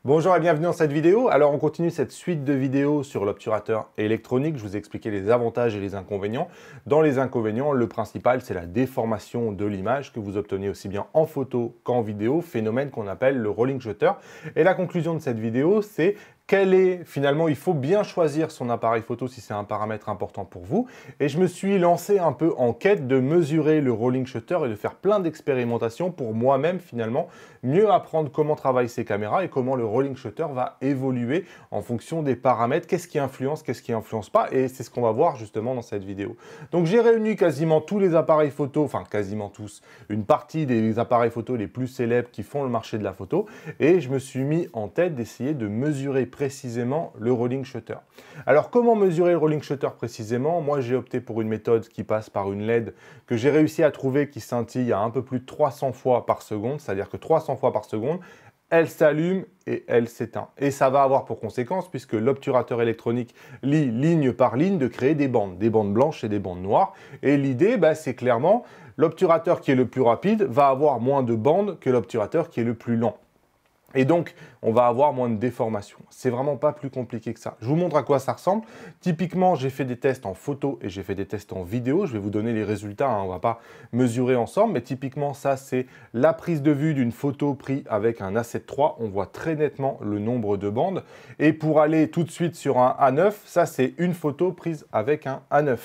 Bonjour et bienvenue dans cette vidéo. Alors on continue cette suite de vidéos sur l'obturateur électronique. Je vous ai expliqué les avantages et les inconvénients. Dans les inconvénients, le principal c'est la déformation de l'image que vous obtenez aussi bien en photo qu'en vidéo, phénomène qu'on appelle le rolling shutter. Et la conclusion de cette vidéo c'est finalement, il faut bien choisir son appareil photo si c'est un paramètre important pour vous. Et je me suis lancé un peu en quête de mesurer le rolling shutter et de faire plein d'expérimentations pour moi-même finalement mieux apprendre comment travaillent ces caméras et comment le rolling shutter va évoluer en fonction des paramètres, qu'est-ce qui influence pas, et c'est ce qu'on va voir justement dans cette vidéo. Donc j'ai réuni quasiment tous les appareils photo, enfin quasiment tous, une partie des appareils photo les plus célèbres qui font le marché de la photo, et je me suis mis en tête d'essayer de mesurer précisément le rolling shutter. Alors comment mesurer le rolling shutter précisément? Moi j'ai opté pour une méthode qui passe par une LED que j'ai réussi à trouver qui scintille à un peu plus de 300 fois par seconde, c'est-à-dire que 300 fois par seconde, elle s'allume et elle s'éteint. Et ça va avoir pour conséquence, puisque l'obturateur électronique lit ligne par ligne, de créer des bandes blanches et des bandes noires. Et l'idée, c'est clairement, l'obturateur qui est le plus rapide va avoir moins de bandes que l'obturateur qui est le plus lent. Et donc, on va avoir moins de déformation. C'est vraiment pas plus compliqué que ça. Je vous montre à quoi ça ressemble. Typiquement, j'ai fait des tests en photo et j'ai fait des tests en vidéo. Je vais vous donner les résultats, hein. On va pas mesurer ensemble, mais typiquement, ça, c'est la prise de vue d'une photo prise avec un A7 III. On voit très nettement le nombre de bandes. Et pour aller tout de suite sur un A9, ça, c'est une photo prise avec un A9.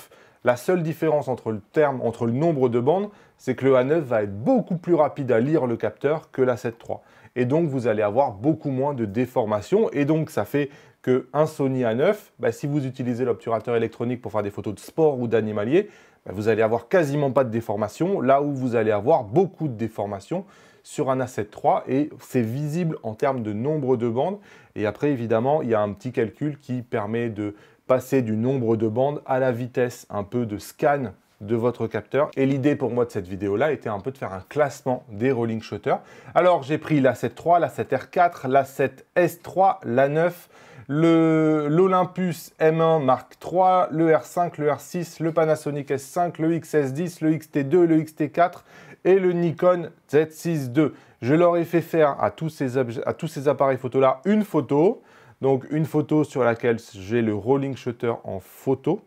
La seule différence entre le nombre de bandes, c'est que le A9 va être beaucoup plus rapide à lire le capteur que l'A7 III. Et donc, vous allez avoir beaucoup moins de déformation. Et donc, ça fait qu'un Sony A9, si vous utilisez l'obturateur électronique pour faire des photos de sport ou d'animalier, vous allez avoir quasiment pas de déformation, là où vous allez avoir beaucoup de déformation sur un A7 III. Et c'est visible en termes de nombre de bandes. Et après, évidemment, il y a un petit calcul qui permet de passer du nombre de bandes à la vitesse un peu de scan de votre capteur. Et l'idée pour moi de cette vidéo-là était un peu de faire un classement des rolling shutters. Alors j'ai pris l'A7 III, l'A7R4, l'A7S3, l'A9, l'Olympus M1 Mark III, le R5, le R6, le Panasonic S5, le XS10, le XT2, le XT4 et le Nikon Z6 II. Je leur ai fait faire à tous ces appareils photo-là une photo. Donc une photo sur laquelle j'ai le rolling shutter en photo.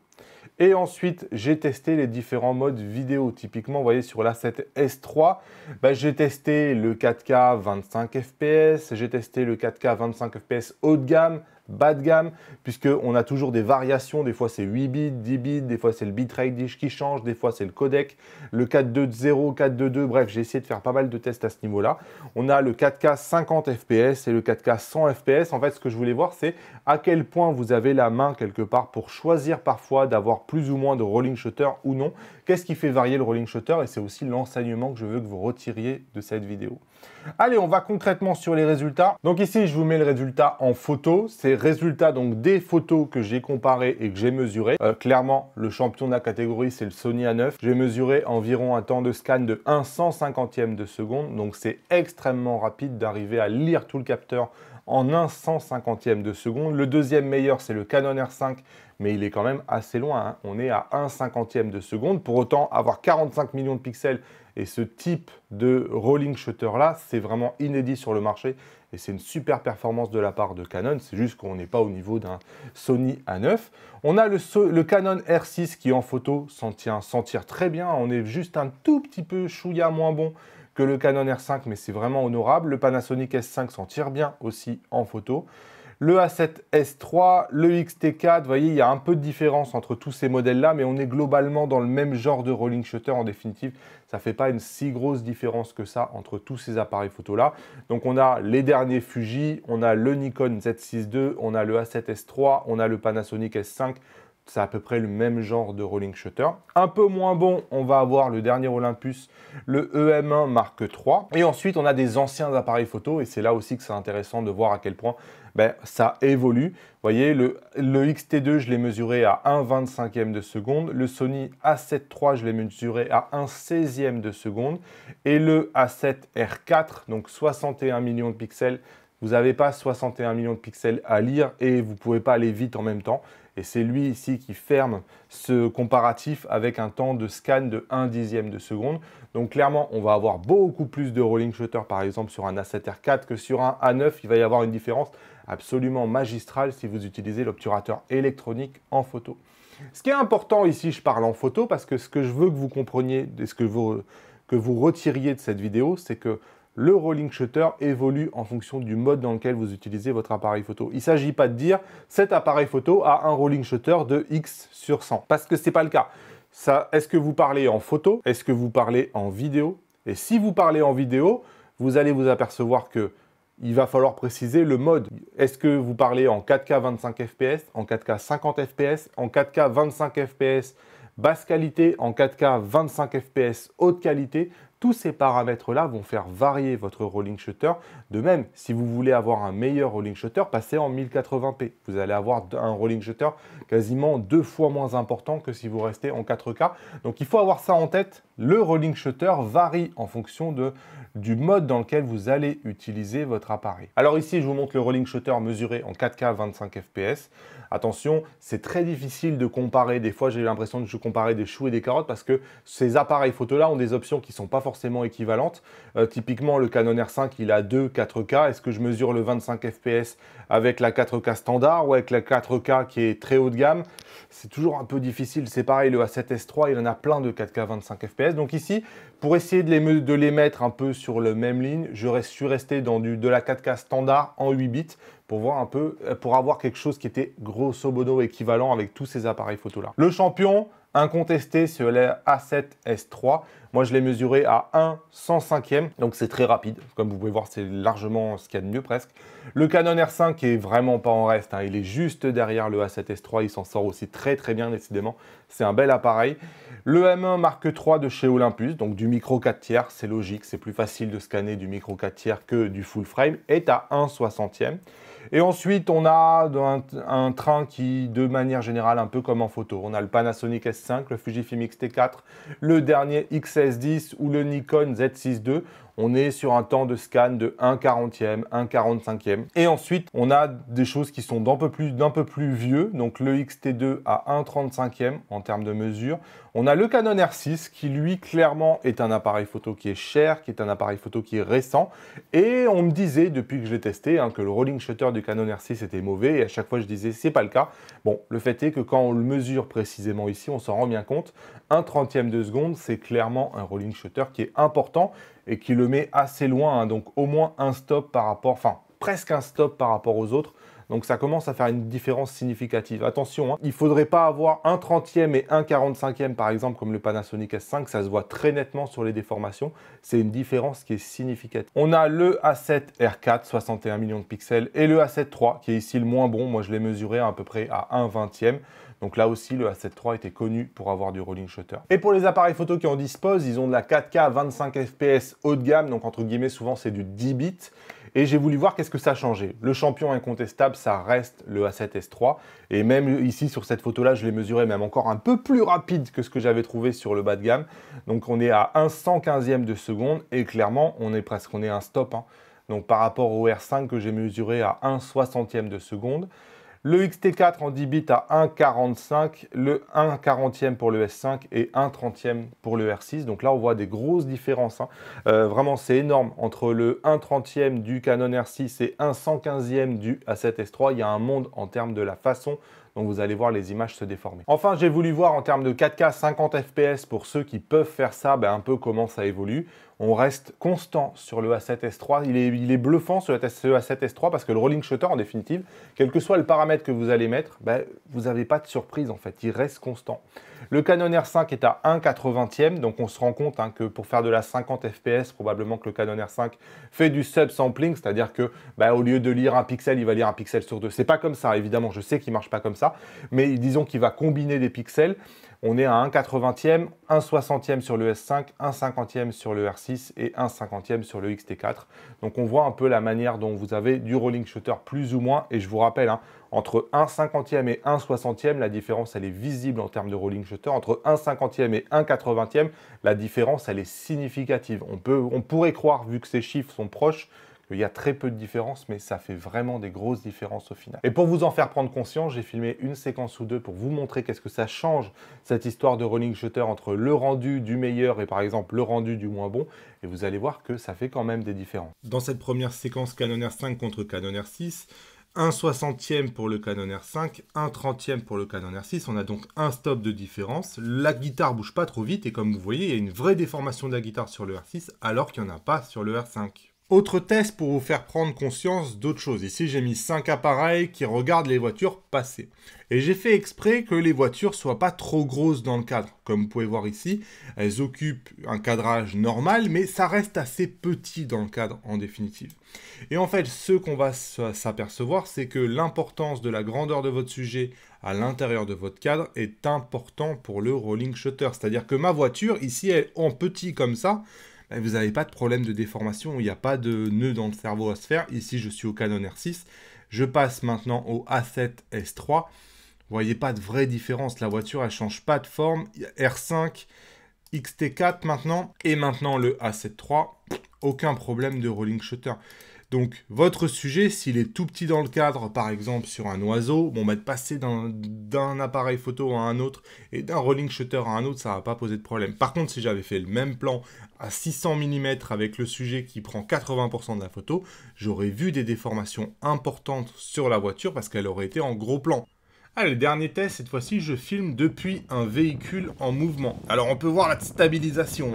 Et ensuite, j'ai testé les différents modes vidéo. Typiquement, vous voyez, sur l'A7S III, j'ai testé le 4K 25 fps, j'ai testé le 4K 25 fps haut de gamme, bas de gamme, puisqu'on a toujours des variations. Des fois, c'est 8 bits, 10 bits, des fois, c'est le bitrate qui change, des fois, c'est le codec, le 4.2.0, 4.2.2, bref, j'ai essayé de faire pas mal de tests à ce niveau-là. On a le 4K 50 fps et le 4K 100 fps. En fait, ce que je voulais voir, c'est à quel point vous avez la main quelque part pour choisir parfois d'avoir plus ou moins de rolling shutter ou non. Qu'est-ce qui fait varier le rolling shutter? Et c'est aussi l'enseignement que je veux que vous retiriez de cette vidéo. Allez, on va concrètement sur les résultats. Donc ici, je vous mets le résultat en photo. C'est résultat donc des photos que j'ai comparées et que j'ai mesurées. Clairement, le champion de la catégorie, c'est le Sony A9. J'ai mesuré environ un temps de scan de 1/150e de seconde. Donc c'est extrêmement rapide d'arriver à lire tout le capteur en 1/150e de seconde. Le deuxième meilleur, c'est le Canon R5, mais il est quand même assez loin, hein. On est à 1/50e de seconde. Pour autant, avoir 45 millions de pixels et ce type de rolling shutter là, c'est vraiment inédit sur le marché et c'est une super performance de la part de Canon. C'est juste qu'on n'est pas au niveau d'un Sony A9. On a le Canon R6 qui en photo s'en tire très bien. On est juste un tout petit peu chouïa moins bon que le Canon R5, mais c'est vraiment honorable. Le Panasonic S5 s'en tire bien aussi en photo. Le A7S III, le XT4, vous voyez, il y a un peu de différence entre tous ces modèles-là, mais on est globalement dans le même genre de rolling shutter en définitive. Ça ne fait pas une si grosse différence que ça entre tous ces appareils photo-là. Donc on a les derniers Fuji, on a le Nikon Z6 II, on a le A7S III, on a le Panasonic S5. C'est à peu près le même genre de rolling shutter. Un peu moins bon, on va avoir le dernier Olympus, le EM1 Mark III. Et ensuite, on a des anciens appareils photo. Et c'est là aussi que c'est intéressant de voir à quel point ça évolue. Vous voyez, le XT2, je l'ai mesuré à 1/25e de seconde. Le Sony A7 III, je l'ai mesuré à 1/16e de seconde. Et le A7R4, donc 61 millions de pixels, vous n'avez pas 61 millions de pixels à lire et vous ne pouvez pas aller vite en même temps. Et c'est lui ici qui ferme ce comparatif avec un temps de scan de 1/10 de seconde. Donc clairement, on va avoir beaucoup plus de rolling shutter par exemple sur un A7R4 que sur un A9. Il va y avoir une différence absolument magistrale si vous utilisez l'obturateur électronique en photo. Ce qui est important ici, je parle en photo parce que ce que je veux que vous compreniez et ce que vous retiriez de cette vidéo, c'est que le rolling shutter évolue en fonction du mode dans lequel vous utilisez votre appareil photo. Il ne s'agit pas de dire cet appareil photo a un rolling shutter de X sur 100 parce que ce n'est pas le cas. Est-ce que vous parlez en photo? Est-ce que vous parlez en vidéo? Et si vous parlez en vidéo, vous allez vous apercevoir que il va falloir préciser le mode. Est-ce que vous parlez en 4K 25 fps, en 4K 50 fps, en 4K 25 fps basse qualité, en 4K 25 fps haute qualité? Tous ces paramètres-là vont faire varier votre rolling shutter. De même, si vous voulez avoir un meilleur rolling shutter, passez en 1080p. Vous allez avoir un rolling shutter quasiment 2 fois moins important que si vous restez en 4K. Donc il faut avoir ça en tête. Le rolling shutter varie en fonction du mode dans lequel vous allez utiliser votre appareil. Alors ici, je vous montre le rolling shutter mesuré en 4K 25 fps. Attention, c'est très difficile de comparer. Des fois, j'ai l'impression de comparer des choux et des carottes parce que ces appareils photo-là ont des options qui ne sont pas forcément équivalentes. Typiquement, le Canon R5, il a 2 4K. Est-ce que je mesure le 25 fps avec la 4K standard ou avec la 4K qui est très haut de gamme? C'est toujours un peu difficile. C'est pareil, le A7S III, il en a plein de 4K 25 fps. Donc ici, pour essayer de les mettre un peu sur la même ligne, je suis resté dans de la 4K standard en 8 bits pour voir un peu, pour avoir quelque chose qui était grosso modo équivalent avec tous ces appareils photo là. Le champion incontesté sur le A7S III. Moi, je l'ai mesuré à 1/105e, donc c'est très rapide. Comme vous pouvez voir, c'est largement ce qu'il y a de mieux presque. Le Canon R5 est vraiment pas en reste, hein. Il est juste derrière le A7S III. Il s'en sort aussi très très bien, décidément. C'est un bel appareil. Le M1 Mark III de chez Olympus, donc du micro 4/3, c'est logique. C'est plus facile de scanner du micro 4/3 que du full frame, est à 1/60e. Et ensuite, on a un train qui, de manière générale, un peu comme en photo. On a le Panasonic S5, le Fujifilm X-T4, le dernier XS10 ou le Nikon Z6 II. On est sur un temps de scan de 1/40e, 1/45e. Et ensuite, on a des choses qui sont d'un peu plus vieux. Donc le XT2 à 1/35e en termes de mesure. On a le Canon R6 qui, lui, clairement, est un appareil photo qui est cher, qui est un appareil photo qui est récent. Et on me disait, depuis que je l'ai testé, hein, que le rolling shutter du Canon R6 était mauvais. Et à chaque fois, je disais, c'est pas le cas. Bon, le fait est que quand on le mesure précisément ici, on s'en rend bien compte. 1/30e de seconde, c'est clairement un rolling shutter qui est important et qui le met assez loin, hein, donc au moins un stop par rapport, enfin presque un stop par rapport aux autres. Donc ça commence à faire une différence significative. Attention, hein, il ne faudrait pas avoir 1/30e et 1/45e par exemple comme le Panasonic S5, ça se voit très nettement sur les déformations. C'est une différence qui est significative. On a le A7R4, 61 millions de pixels, et le A7 III qui est ici le moins bon. Moi je l'ai mesuré à peu près à 1/20e. Donc là aussi, le A7 III était connu pour avoir du rolling shutter. Et pour les appareils photo qui en disposent, ils ont de la 4K 25 fps haut de gamme, donc entre guillemets, souvent c'est du 10 bits. Et j'ai voulu voir qu'est-ce que ça a changé. Le champion incontestable, ça reste le A7S III. Et même ici, sur cette photo-là, je l'ai mesuré même encore un peu plus rapide que ce que j'avais trouvé sur le bas de gamme. Donc on est à 1/115e de seconde et clairement, on est à un stop, hein. Donc par rapport au R5 que j'ai mesuré à 1/60e de seconde. Le XT4 en 10 bits à 1/45, le 1/40e pour le S5 et 1/30e pour le R6. Donc là, on voit des grosses différences, hein. Vraiment, c'est énorme. Entre le 1/30e du Canon R6 et 1/115e du A7S III, il y a un monde en termes de la façon dont vous allez voir les images se déformer. Enfin, j'ai voulu voir en termes de 4K 50 fps pour ceux qui peuvent faire ça, un peu comment ça évolue. On reste constant sur le A7S III. Il est bluffant sur le A7S III parce que le rolling shutter, en définitive, quel que soit le paramètre que vous allez mettre, vous n'avez pas de surprise en fait. Il reste constant. Le Canon R5 est à 1/80e, donc on se rend compte, hein, que pour faire de la 50 fps, probablement que le Canon R5 fait du subsampling, c'est-à-dire que au lieu de lire un pixel, il va lire un pixel sur deux. C'est pas comme ça, évidemment, je sais qu'il marche pas comme ça, mais disons qu'il va combiner des pixels. On est à 1/80e, 1/60e sur le S5, 1/50e sur le R6 et 1/50e sur le XT4. Donc on voit un peu la manière dont vous avez du rolling shutter plus ou moins. Et je vous rappelle, hein, entre 1/50e et 1/60e, la différence elle est visible en termes de rolling shutter. Entre 1/50e et 1/80e, la différence elle est significative. On pourrait croire, vu que ces chiffres sont proches, qu'il y a très peu de différence, mais ça fait vraiment des grosses différences au final. Et pour vous en faire prendre conscience, j'ai filmé une séquence ou deux pour vous montrer qu'est-ce que ça change, cette histoire de rolling shutter entre le rendu du meilleur et par exemple le rendu du moins bon. Et vous allez voir que ça fait quand même des différences. Dans cette première séquence Canon R5 contre Canon R6, 1/60e pour le Canon R5, 1/30e pour le Canon R6. On a donc un stop de différence. La guitare bouge pas trop vite et comme vous voyez, il y a une vraie déformation de la guitare sur le R6 alors qu'il n'y en a pas sur le R5. Autre test pour vous faire prendre conscience d'autre chose. Ici, j'ai mis 5 appareils qui regardent les voitures passer. Et j'ai fait exprès que les voitures soient pas trop grosses dans le cadre. Comme vous pouvez voir ici, elles occupent un cadrage normal, mais ça reste assez petit dans le cadre en définitive. Et en fait, ce qu'on va s'apercevoir, c'est que l'importance de la grandeur de votre sujet à l'intérieur de votre cadre est important pour le rolling shutter. C'est-à-dire que ma voiture, ici, elle est en petit comme ça, vous n'avez pas de problème de déformation, il n'y a pas de nœud dans le cerveau à se faire. Ici, je suis au Canon R6. Je passe maintenant au A7S3. Vous voyez pas de vraie différence. La voiture, elle change pas de forme. R5, XT4 maintenant. Et maintenant, le A7 III. Aucun problème de rolling shutter. Donc, votre sujet, s'il est tout petit dans le cadre, par exemple sur un oiseau, bon, de passer d'un appareil photo à un autre et d'un rolling shutter à un autre, ça ne va pas poser de problème. Par contre, si j'avais fait le même plan à 600 mm avec le sujet qui prend 80% de la photo, j'aurais vu des déformations importantes sur la voiture parce qu'elle aurait été en gros plan. Allez, dernier test, cette fois-ci, je filme depuis un véhicule en mouvement. Alors, on peut voir la stabilisation,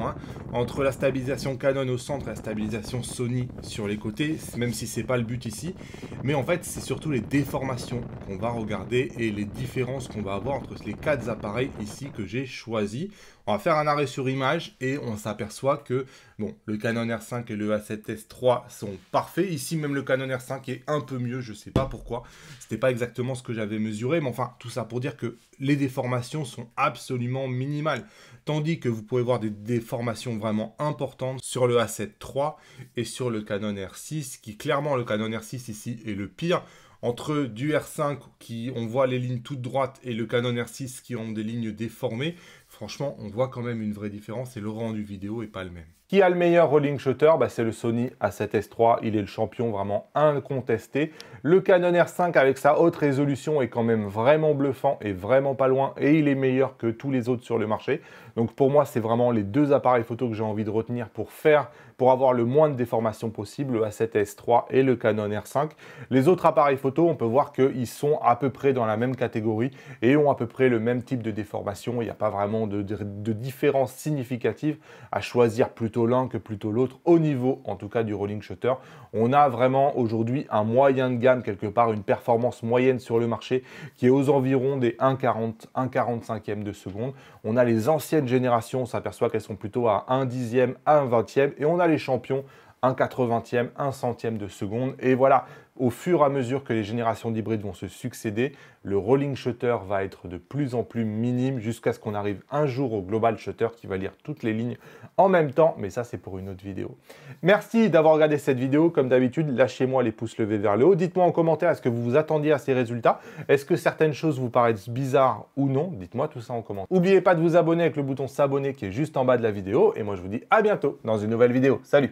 entre la stabilisation Canon au centre et la stabilisation Sony sur les côtés, même si c'est pas le but ici. Mais en fait, c'est surtout les déformations qu'on va regarder et les différences qu'on va avoir entre les 4 appareils ici que j'ai choisis. On va faire un arrêt sur image et on s'aperçoit que bon, le Canon R5 et le A7S III sont parfaits. Ici, même le Canon R5 est un peu mieux, je ne sais pas pourquoi. C'était pas exactement ce que j'avais mesuré, mais enfin, tout ça pour dire que les déformations sont absolument minimales. Tandis que vous pouvez voir des déformations vraiment importantes sur le A7 III et sur le Canon R6, qui clairement, le Canon R6 ici est le pire. Entre du R5 qui on voit les lignes toutes droites et le Canon R6 qui ont des lignes déformées, franchement, on voit quand même une vraie différence et le rendu vidéo n'est pas le même. Qui a le meilleur rolling shutter? C'est le Sony A7S III, il est le champion vraiment incontesté. Le Canon R5 avec sa haute résolution est quand même vraiment bluffant et vraiment pas loin et il est meilleur que tous les autres sur le marché. Donc pour moi, c'est vraiment les deux appareils photo que j'ai envie de retenir pour avoir le moins de déformations possible, le A7S III et le Canon R5. Les autres appareils photo, on peut voir qu'ils sont à peu près dans la même catégorie et ont à peu près le même type de déformation. Il n'y a pas vraiment de différence significative à choisir plutôt l'un que plutôt l'autre au niveau en tout cas du rolling shutter. On a vraiment aujourd'hui un moyen de gamme quelque part, une performance moyenne sur le marché qui est aux environs des 1,40, 1,45e de seconde. On a les anciennes générations, on s'aperçoit qu'elles sont plutôt à 1/10e, à 1/20e et on a les champions 1/80e, 1/100e de seconde. Et voilà, au fur et à mesure que les générations d'hybrides vont se succéder, le rolling shutter va être de plus en plus minime jusqu'à ce qu'on arrive un jour au global shutter qui va lire toutes les lignes en même temps. Mais ça, c'est pour une autre vidéo. Merci d'avoir regardé cette vidéo. Comme d'habitude, lâchez-moi les pouces levés vers le haut. Dites-moi en commentaire, est-ce que vous vous attendiez à ces résultats? Est-ce que certaines choses vous paraissent bizarres ou non? Dites-moi tout ça en commentaire. N'oubliez pas de vous abonner avec le bouton s'abonner qui est juste en bas de la vidéo. Et moi, je vous dis à bientôt dans une nouvelle vidéo. Salut!